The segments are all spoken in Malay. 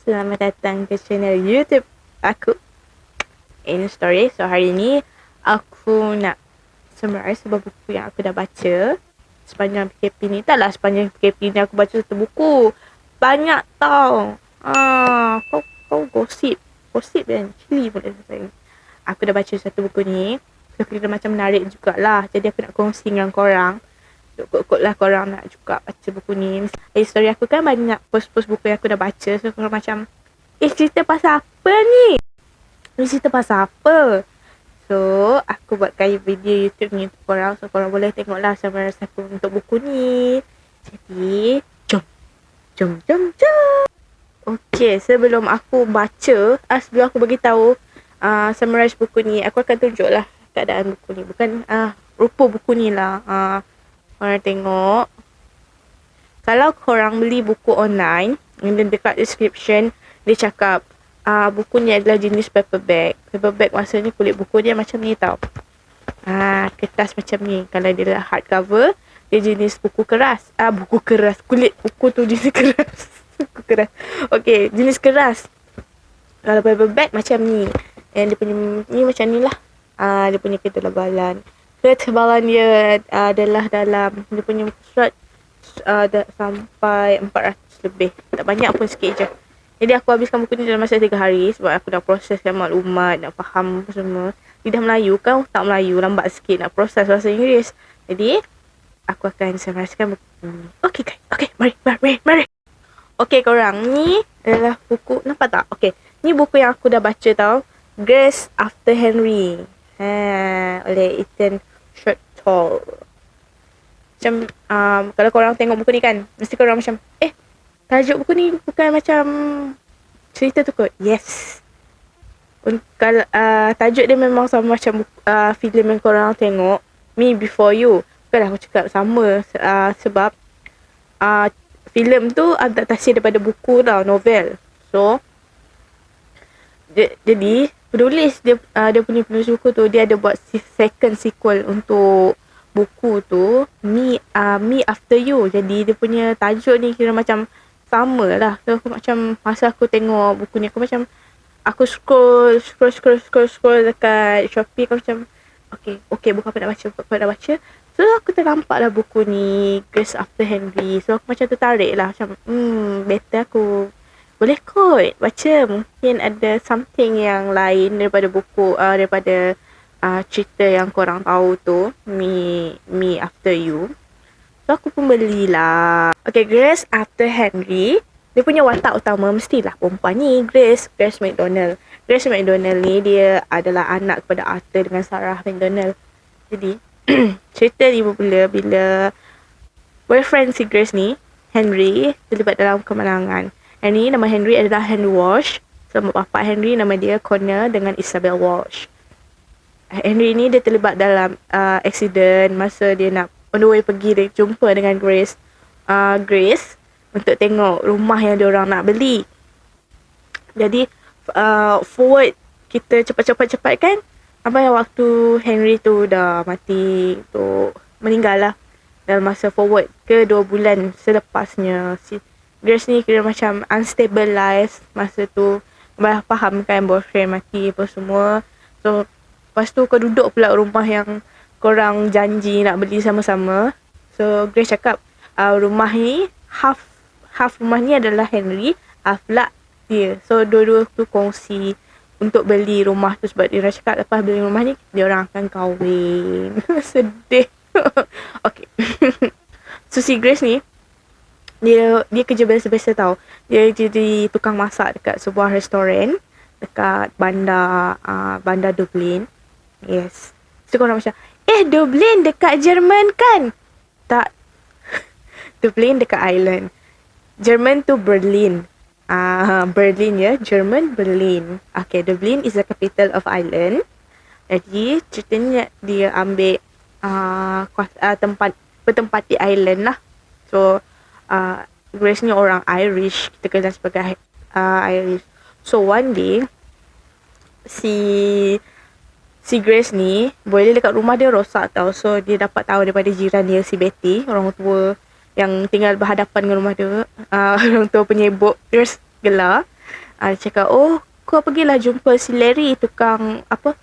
Selamat datang ke channel YouTube aku, In Story. So hari ni aku nak summarize sebuah buku yang aku dah baca sepanjang PKP ni. Taklah sepanjang PKP ni aku baca satu buku. Banyak tau. Kau gosip dan cili pun saya. Aku dah baca satu buku ni. So kira macam menarik jugalah. Jadi aku nak kongsi dengan korang. Kot lah korang nak juga baca buku ni. Story aku kan banyak post-post buku yang aku dah baca. So korang macam, cerita pasal apa ni? Ni cerita pasal apa? So aku buatkan video YouTube ni untuk korang. So korang boleh tengoklah summary aku untuk buku ni. Jadi jom. Okay, sebelum aku baca, sebelum aku beritahu summarize buku ni, aku akan tunjuklah keadaan buku ni. Bukan rupa buku ni lah. Korang tengok. Kalau korang beli buku online, and then dekat description dia cakap buku ni adalah jenis paperback. Paperback maksudnya kulit buku dia macam ni tau. Kertas macam ni. Kalau dia dah hardcover, dia jenis buku keras. Buku keras. Kulit buku tu jenis keras. Buku keras. Okay, jenis keras. Kalau paperback macam ni. And dia punya ni macam ni lah. Dia punya ketebalan. Ketebalan dia adalah dalam dia punya surat sampai 400 lebih. Tak banyak pun, sikit je. Jadi aku habiskan buku ni dalam masa 3 hari sebab aku dah proseskan maklumat, nak faham apa semua. Lidah Melayu kan, tak Melayu, lambat sikit nak proses bahasa Inggeris. Jadi aku akan summariskan buku ni. Okay guys, okay, mari. Okay korang, ni adalah buku, nampak tak? Okay, ni buku yang aku dah baca tau. Grace After Henry, oleh Ethan Shortall. Macam kalau korang tengok buku ni kan, mesti korang macam tajuk buku ni bukan macam cerita tu kot. Yes. Kalau tajuk dia memang sama macam filem yang korang tengok, Me Before You. Bukanlah aku cakap sama, sebab filem tu adaptasi daripada buku tau, novel. So jadi penulis dia punya penulis buku tu, dia ada buat second sequel untuk buku tu, Me After You. Jadi dia punya tajuk ni kira macam sama lah. So aku macam, masa aku tengok buku ni, aku macam aku scroll dekat Shopee. Aku macam okay, buku apa nak baca. So aku ternampak lah buku ni, Grace After Henry. So aku macam tertarik lah, macam better aku boleh kot baca. Mungkin ada something yang lain daripada buku, daripada cerita yang korang tahu tu, Me After You. So aku pun belilah. Okay, Grace After Henry, dia punya watak utama mestilah perempuan ni, Grace McDonald. Grace McDonald ni dia adalah anak kepada Arthur dengan Sarah McDonald. Jadi cerita ni bermula bila boyfriend si Grace ni, Henry, terlibat dalam kemenangan. Henry, nama Henry adalah Henry Walsh. Sama bapa Henry nama dia Connor dengan Isabel Walsh. Henry ni dia terlibat dalam accident masa dia nak on the way pergi, dia jumpa dengan Grace untuk tengok rumah yang diorang nak beli. Jadi forward kita cepat kan, sampai waktu Henry tu dah mati, tu meninggal lah dalam masa forward ke 2 bulan selepasnya. Si Grace ni kira macam unstable life masa tu. Dah faham kan, boyfriend mati apa semua. So lepas tu kau duduk pula rumah yang korang janji nak beli sama-sama. So Grace cakap rumah ni half rumah ni adalah Henry, half pula dia. So dua-dua tu kongsi untuk beli rumah tu, sebab dia cakap lepas beli rumah ni dia orang akan kahwin. Sedih. Okay. So si Grace ni dia kerja biasa-biasa tau. Dia jadi tukang masak dekat sebuah restoran dekat bandar Dublin. Yes. So korang macam, Dublin dekat Jerman kan? Tak. Dublin dekat Ireland. Jerman tu Berlin. Berlin ya. Jerman, Berlin. Okay, Dublin is the capital of Ireland. Jadi ceritanya dia ambil tempat di Ireland lah. So Grace ni orang Irish, kita kenal sebagai Irish. So one day si Grace ni boleh dekat rumah dia rosak tau. So dia dapat tahu daripada jiran dia, si Betty, orang tua yang tinggal berhadapan dengan rumah dia, orang tua penyebok, terus gelar. Dia cakap, oh kau pergilah jumpa si Larry, tukang apa,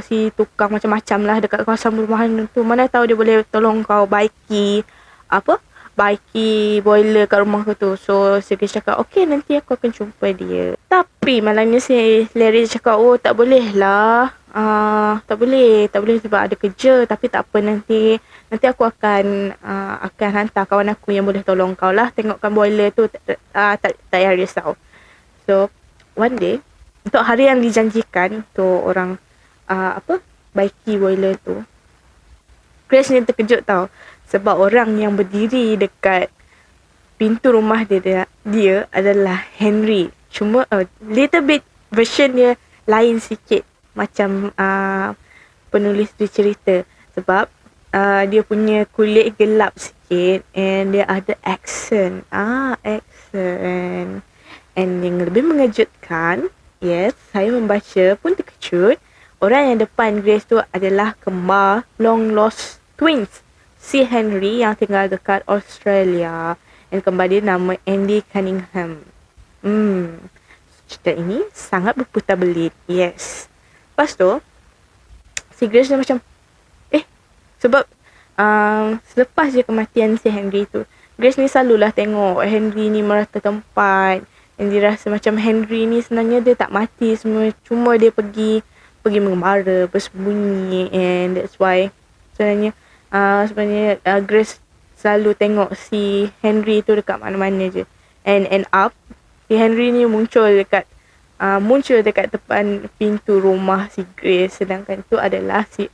si tukang macam-macam lah dekat kawasan perumahan tu. Mana tahu dia boleh tolong kau apa, baiki boiler kat rumah kau tu. So si Grace cakap, okay nanti aku akan jumpa dia. Tapi malangnya si Larry cakap, oh tak boleh lah, tak boleh sebab ada kerja. Tapi tak apa, nanti aku akan hantar kawan aku yang boleh tolong kau lah tengokkan boiler tu. Tak payah risau. So one day, untuk hari yang dijanjikan untuk orang baiki boiler tu, Grace ni terkejut tau. Sebab orang yang berdiri dekat pintu rumah dia adalah Henry. Cuma little bit version dia lain sikit. Macam penulis tu cerita. Sebab dia punya kulit gelap sikit. And dia ada accent. Accent. And yang lebih mengejutkan, yes, saya membaca pun terkejut. Orang yang depan Grace tu adalah kembar long lost twins. Si Henry yang tinggal dekat Australia. Dan kembar dia nama Andy Cunningham. Cerita ini sangat berputar belit. Yes. Lepas tu, si Grace dia macam, sebab selepas je kematian si Henry tu, Grace ni selalulah tengok Henry ni merata tempat. Dan dia rasa macam Henry ni sebenarnya dia tak mati semua. Cuma dia pergi mengembara, bersembunyi. And that's why sebenarnya Grace selalu tengok si Henry tu dekat mana-mana je. And end up si Henry ni muncul dekat depan pintu rumah si Grace. Sedangkan tu adalah si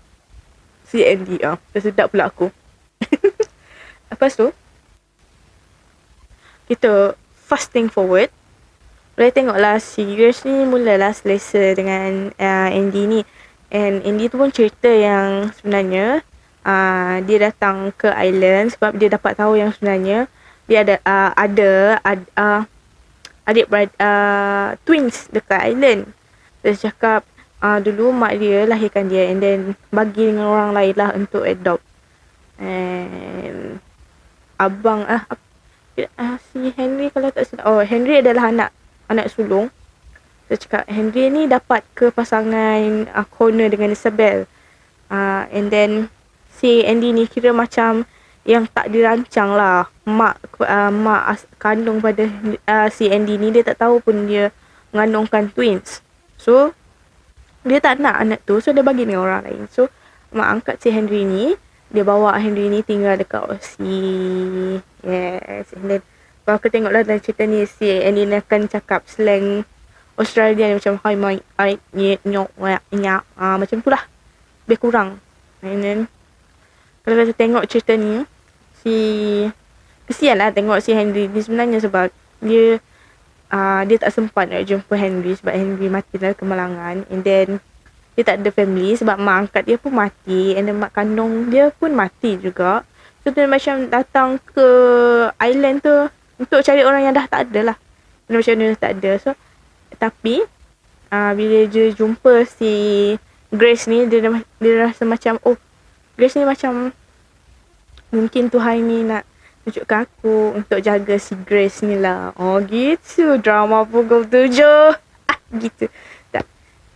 Andy. Tersedak pula aku. Lepas tu kita fasting forward. Boleh tengoklah si Grace ni mulalah selesa dengan Andy ni. And Andy tu pun cerita yang sebenarnya dia datang ke island sebab dia dapat tahu yang sebenarnya dia ada twins dekat island. Dia cakap dulu mak dia lahirkan dia and then bagi dengan orang lain lah untuk adopt. And abang si Henry kalau tak salah, Henry adalah anak sulung. Dia cakap Henry ni dapat ke pasangan Connor dengan Isabel. And then si Andy ni kira macam yang tak dirancang lah. Mak kandung pada si Andy ni, dia tak tahu pun dia mengandungkan twins. So dia tak nak anak tu, so dia bagi dengan orang lain. So mak angkat si Henry ni, dia bawa Henry ni tinggal dekat Aussie. Yes. And then kalau aku tengoklah dalam cerita ni, si Andy ni akan cakap slang Australia ni macam hi my nyok macam tu lah, lebih kurang. And then kalau kita tengok cerita ni, kesian lah tengok si Henry ni sebenarnya sebab dia tak sempat nak jumpa Henry sebab Henry mati dalam kemalangan. And then dia tak ada family sebab mak angkat dia pun mati. And then mak kandung dia pun mati juga. So dia macam datang ke island tu untuk cari orang yang dah tak ada lah. Dia macam dia dah tak ada. So tapi bila dia jumpa si Grace ni, dia rasa macam Grace ni macam mungkin Tuhan ni nak tunjukkan aku untuk jaga si Grace ni lah. Gitu. Drama pukul 7. Gitu. Tak.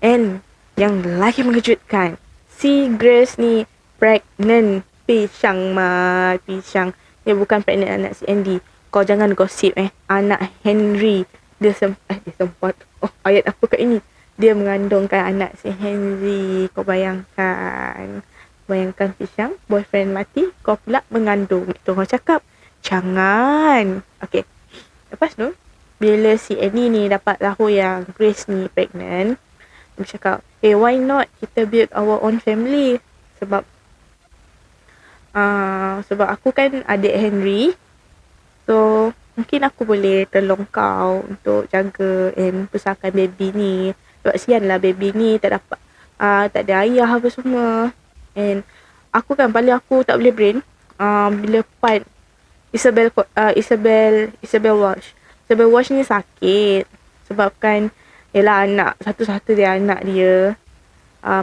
And yang lagi mengejutkan, si Grace ni pregnant. Pisang. Dia bukan pregnant anak si Andy. Kau jangan gosip anak Henry. Dia sempat. Ayat apa kat ini? Dia mengandungkan anak si Henry. Kau bayangkan pisang, boyfriend mati, kau pula mengandung. Itu orang cakap, jangan. Okay. Lepas tu, bila si Annie ni dapat tahu yang Grace ni pregnant, dia cakap, why not kita build our own family? Sebab aku kan adik Henry. So, mungkin aku boleh tolong kau untuk jaga and besarkan baby ni. Sebab sian lah baby ni tak ada ayah apa semua. And aku kan paling aku tak boleh brain bila part Isabel Walsh ni sakit. Sebab kan yelah anak satu-satu dia anak dia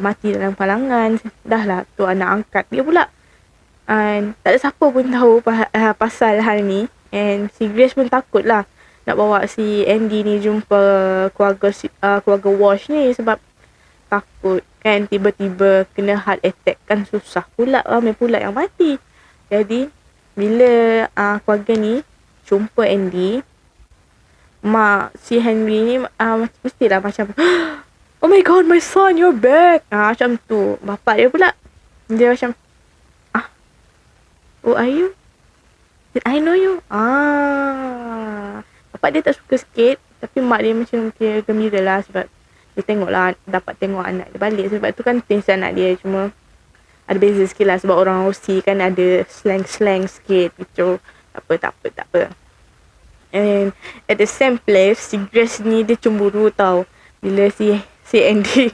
mati dalam palangan. Dah lah tu anak angkat dia pula. And tak ada siapa pun tahu pasal hal ni. And si Grace pun takut lah. nak bawa si Andy ni jumpa keluarga Wash ni, sebab takut kan tiba-tiba kena heart attack kan susah pula, ramai pula yang mati. Jadi bila keluarga ni jumpa Andy, mak si Henry ni mestilah macam oh my god, my son, you're back. Macam tu. Bapak dia pula, dia macam, who are you? Did I know you? Bapak dia tak suka sikit, tapi mak dia macam dia gembira lah, sebab dia tengok lah, dapat tengok anak dia balik. Sebab tu kan twins anak dia, cuma ada beza sikit lah, sebab orang Aussie kan ada slang-slang sikit gitu. Tak apa. And at the same place, si Grace ni dia cemburu tau. Bila si Andy,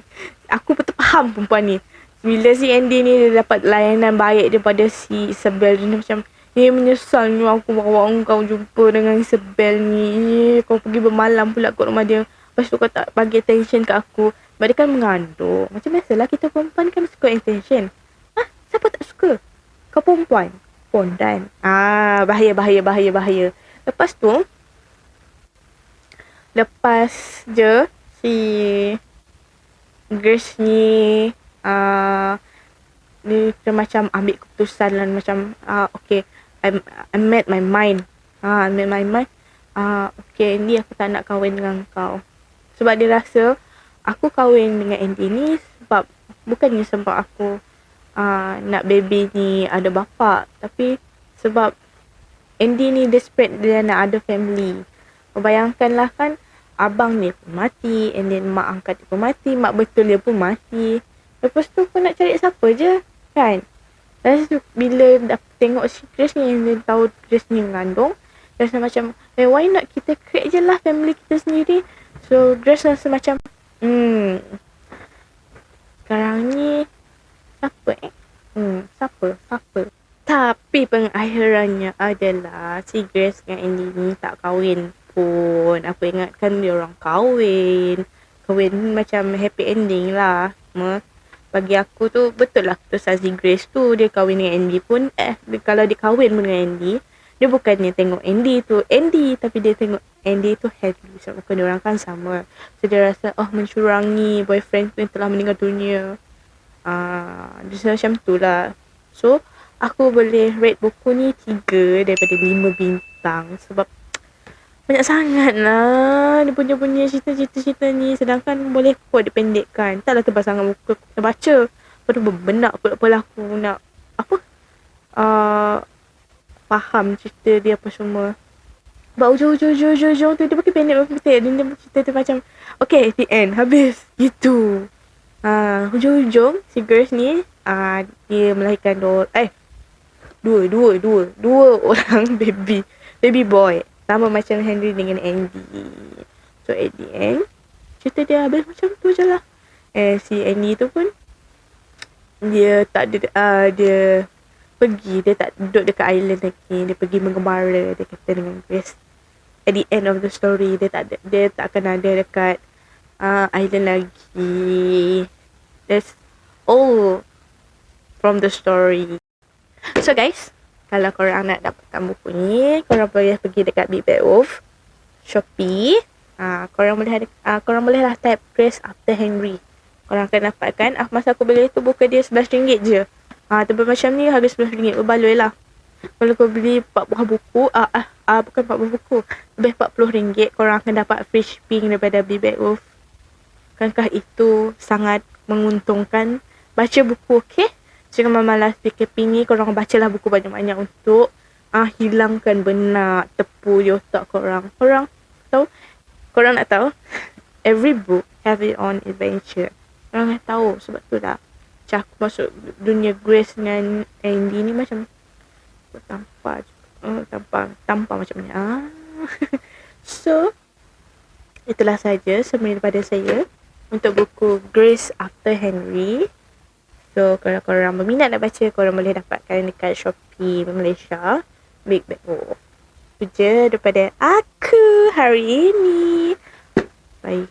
aku betul faham perempuan ni. Bila si Andy ni dia dapat layanan baik daripada si Isabel, dia macam, menyesal ni aku bawa kau jumpa dengan Isabel ni. Kau pergi bermalam pula kat rumah dia. Lepas tu kau tak bagi attention kat aku. Sebab dia kan mengandung. Macam biasalah kita perempuan kan suka attention. Siapa tak suka? Kau perempuan. Pondan. Bahaya. Lepas je si Grace ni dia macam ambil keputusan lah, macam okay, I made my mind. Okay, Andy, aku tak nak kahwin dengan kau. Sebab dia rasa aku kahwin dengan Andy ni sebab bukannya sebab aku nak baby ni ada bapa, tapi sebab Andy ni desperate, dia nak ada family. Bayangkanlah kan, abang ni pun mati, and then mak angkat dia pun mati, mak betul dia pun mati. Lepas tu pun nak cari siapa je kan. Dan bila dah tengok si Grace ni, dia tahu Grace ni mengandung, dia rasa macam, why not kita create je lah family kita sendiri. So Grace rasa macam sekarang ni siapa. Tapi pengakhirannya adalah si Grace dengan Andy ni tak kahwin pun. Aku ingatkan dia orang kahwin macam happy ending lah. Bagi aku tu betul lah keputusan si Grace tu. Dia kahwin dengan Andy pun, kalau dia kahwin pun dengan Andy, dia bukannya tengok Andy tu Andy, tapi dia tengok Andy tu Henry. Sebab bukan dia orang kan sama. So dia rasa mencurangi boyfriend tu yang telah meninggal dunia. Dia rasa macam tu lah. So aku boleh rate buku ni 3 daripada 5 bintang. Sebab banyak sangat lah dia punya cerita ni. Sedangkan boleh kot dipendekkan. Taklah tebal sangat buku kita baca. Lepas tu berbenak pula aku nak faham cerita dia apa semua. Sebab ujung tu dia pakai pendek. Dan dia cerita tu macam okay, the end, habis gitu. Hujung-hujung si Grace ni dia melahirkan dua orang baby boy, sama macam Henry dengan Andy. So at the end cerita dia habis macam tu je lah. Si Andy tu pun dia tak ada dia tak duduk dekat island lagi. Dia pergi mengembara, dia kata dengan Grace. At the end of the story, dia tak akan ada dekat island lagi. That's all from the story. So guys, kalau korang nak dapatkan buku ni, korang boleh pergi dekat Big Bad Wolf, Shopee. Korang boleh lah type Grace After Henry. Korang akan dapatkan. Masa aku beli tu buku dia RM11 je. Tapi macam ni harga RM11 berbaloi lah. Kalau kau beli 4 buah buku, bukan 4 buah buku, lebih RM40, korang akan dapat free shipping daripada Big Bad Wolf. Bukankah itu sangat menguntungkan? Baca buku, okay? Jangan malas fikir pingi. Korang bacalah buku banyak-banyak untuk hilangkan benak, tepu di otak korang. Korang nak tahu every book have its own adventure. Korang nak tahu. Sebab tu dah macam aku masuk dunia Grace dengan Andy ni macam tampar macam ni. So itulah saja semua daripada saya untuk buku Grace After Henry. So kalau korang berminat nak baca, korang boleh dapatkan dekat Shopee Malaysia, Big Bad Wolf. Itu je daripada aku hari ini. Bye.